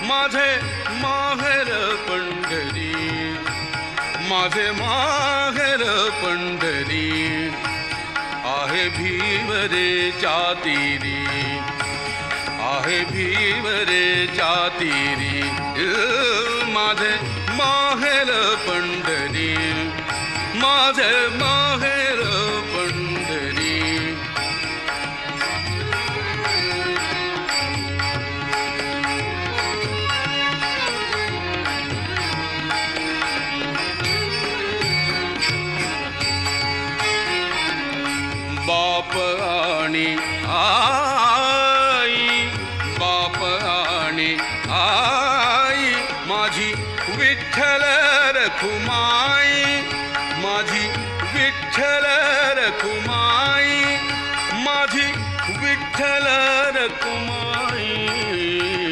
माझे माहेर पंढरी, माझे माहेर पंढरी, आहे भीवरेच्या तीरी, आहे भीवरेच्या तीरी, माझे माहेर पंढरी, माझे माहेर पंढरी. बाप आणि आई, बाप आणि आई,